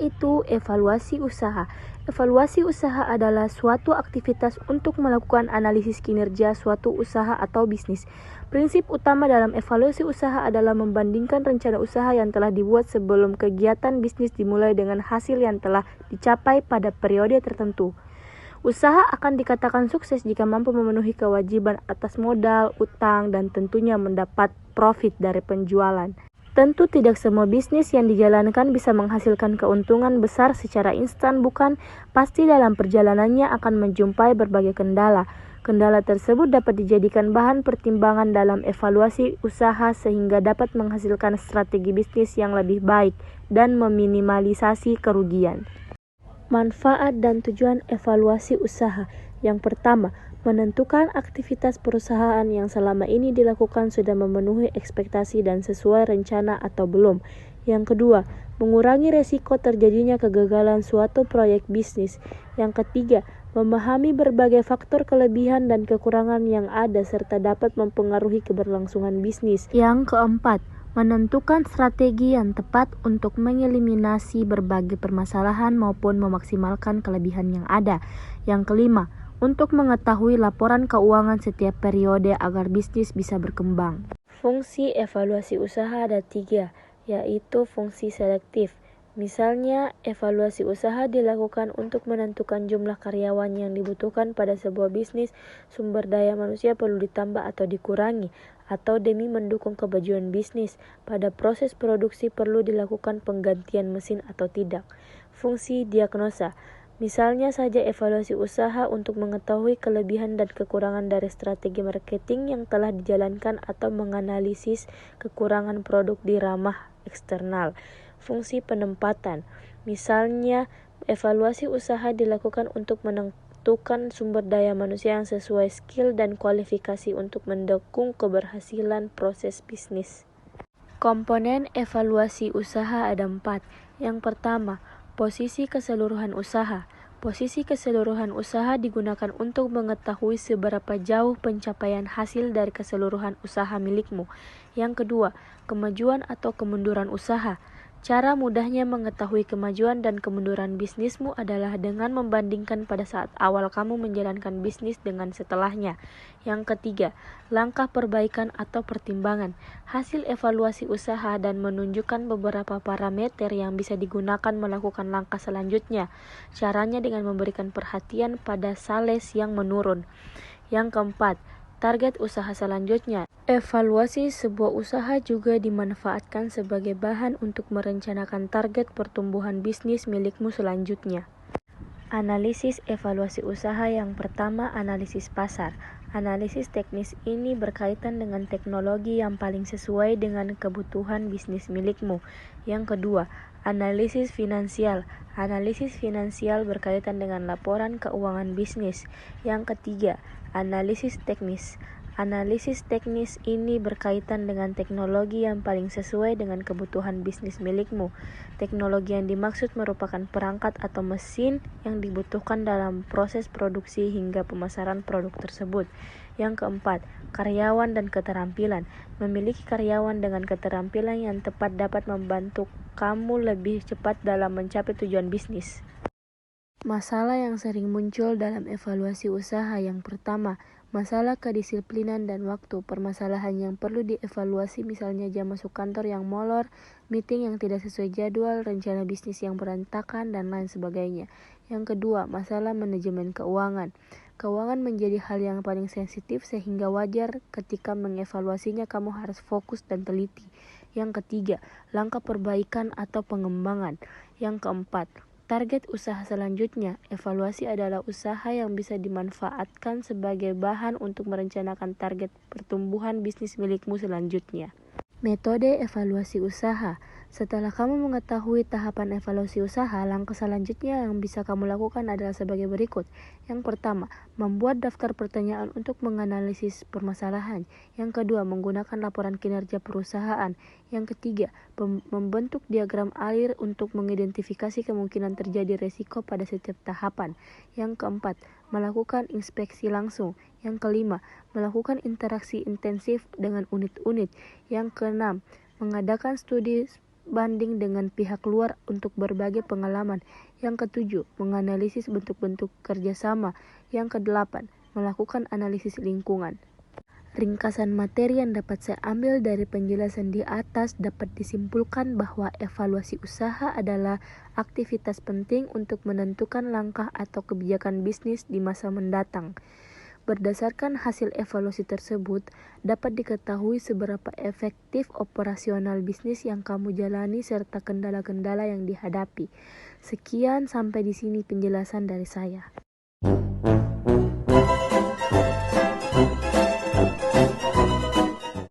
yaitu evaluasi usaha. Evaluasi usaha adalah suatu aktivitas untuk melakukan analisis kinerja suatu usaha atau bisnis. Prinsip utama dalam evaluasi usaha adalah membandingkan rencana usaha yang telah dibuat sebelum kegiatan bisnis dimulai dengan hasil yang telah dicapai pada periode tertentu. Usaha akan dikatakan sukses jika mampu memenuhi kewajiban atas modal, utang, dan tentunya mendapat profit dari penjualan. Tentu tidak semua bisnis yang dijalankan bisa menghasilkan keuntungan besar secara instan, bukan? Pasti dalam perjalanannya akan menjumpai berbagai kendala. Kendala tersebut dapat dijadikan bahan pertimbangan dalam evaluasi usaha sehingga dapat menghasilkan strategi bisnis yang lebih baik dan meminimalisasi kerugian. Manfaat dan tujuan evaluasi usaha. Yang pertama, menentukan aktivitas perusahaan yang selama ini dilakukan sudah memenuhi ekspektasi dan sesuai rencana atau belum. Yang kedua, mengurangi resiko terjadinya kegagalan suatu proyek bisnis. Yang ketiga, memahami berbagai faktor kelebihan dan kekurangan yang ada serta dapat mempengaruhi keberlangsungan bisnis. Yang keempat, menentukan strategi yang tepat untuk mengeliminasi berbagai permasalahan maupun memaksimalkan kelebihan yang ada. Yang kelima, untuk mengetahui laporan keuangan setiap periode agar bisnis bisa berkembang. Fungsi evaluasi usaha ada 3, yaitu fungsi selektif. Misalnya, evaluasi usaha dilakukan untuk menentukan jumlah karyawan yang dibutuhkan pada sebuah bisnis, sumber daya manusia perlu ditambah atau dikurangi, atau demi mendukung kemajuan bisnis. Pada proses produksi perlu dilakukan penggantian mesin atau tidak. Fungsi diagnosa. Misalnya saja evaluasi usaha untuk mengetahui kelebihan dan kekurangan dari strategi marketing yang telah dijalankan atau menganalisis kekurangan produk di ranah eksternal. Fungsi penempatan. Misalnya, evaluasi usaha dilakukan untuk menentukan sumber daya manusia yang sesuai skill dan kualifikasi untuk mendukung keberhasilan proses bisnis. Komponen evaluasi usaha ada 4. Yang pertama, posisi keseluruhan usaha. Posisi keseluruhan usaha digunakan untuk mengetahui seberapa jauh pencapaian hasil dari keseluruhan usaha milikmu. Yang kedua, kemajuan atau kemunduran usaha. Cara mudahnya mengetahui kemajuan dan kemunduran bisnismu adalah dengan membandingkan pada saat awal kamu menjalankan bisnis dengan setelahnya. Yang ketiga, langkah perbaikan atau pertimbangan. Hasil evaluasi usaha dan menunjukkan beberapa parameter yang bisa digunakan melakukan langkah selanjutnya. Caranya dengan memberikan perhatian pada sales yang menurun. Yang keempat, target usaha selanjutnya. Evaluasi sebuah usaha juga dimanfaatkan sebagai bahan untuk merencanakan target pertumbuhan bisnis milikmu selanjutnya. Analisis evaluasi usaha. Yang pertama, analisis pasar. Analisis teknis ini berkaitan dengan teknologi yang paling sesuai dengan kebutuhan bisnis milikmu. Yang kedua, analisis finansial. Analisis finansial berkaitan dengan laporan keuangan bisnis. Yang ketiga, analisis teknis. Analisis teknis ini berkaitan dengan teknologi yang paling sesuai dengan kebutuhan bisnis milikmu. Teknologi yang dimaksud merupakan perangkat atau mesin yang dibutuhkan dalam proses produksi hingga pemasaran produk tersebut. Yang keempat, karyawan dan keterampilan. Memiliki karyawan dengan keterampilan yang tepat dapat membantu kamu lebih cepat dalam mencapai tujuan bisnis. Masalah yang sering muncul dalam evaluasi usaha. Yang pertama, masalah kedisiplinan dan waktu. Permasalahan yang perlu dievaluasi misalnya jam masuk kantor yang molor, meeting yang tidak sesuai jadwal, rencana bisnis yang berantakan, dan lain sebagainya. Yang kedua, masalah manajemen keuangan. Keuangan menjadi hal yang paling sensitif sehingga wajar ketika mengevaluasinya kamu harus fokus dan teliti. Yang ketiga, langkah perbaikan atau pengembangan. Yang keempat, target usaha selanjutnya. Evaluasi adalah usaha yang bisa dimanfaatkan sebagai bahan untuk merencanakan target pertumbuhan bisnis milikmu selanjutnya. Metode evaluasi usaha. Setelah kamu mengetahui tahapan evaluasi usaha, langkah selanjutnya yang bisa kamu lakukan adalah sebagai berikut. Yang pertama, membuat daftar pertanyaan untuk menganalisis permasalahan. Yang kedua, menggunakan laporan kinerja perusahaan. Yang ketiga, membentuk diagram alir untuk mengidentifikasi kemungkinan terjadi resiko pada setiap tahapan. Yang keempat, melakukan inspeksi langsung. Yang kelima, melakukan interaksi intensif dengan unit-unit. Yang keenam, mengadakan studi banding dengan pihak luar untuk berbagai pengalaman. Yang ketujuh, menganalisis bentuk-bentuk kerjasama. Yang kedelapan, melakukan analisis lingkungan. Ringkasan materi yang dapat saya ambil dari penjelasan di atas dapat disimpulkan bahwa evaluasi usaha adalah aktivitas penting untuk menentukan langkah atau kebijakan bisnis di masa mendatang. Berdasarkan hasil evaluasi tersebut, dapat diketahui seberapa efektif operasional bisnis yang kamu jalani serta kendala-kendala yang dihadapi. Sekian, sampai di sini penjelasan dari saya.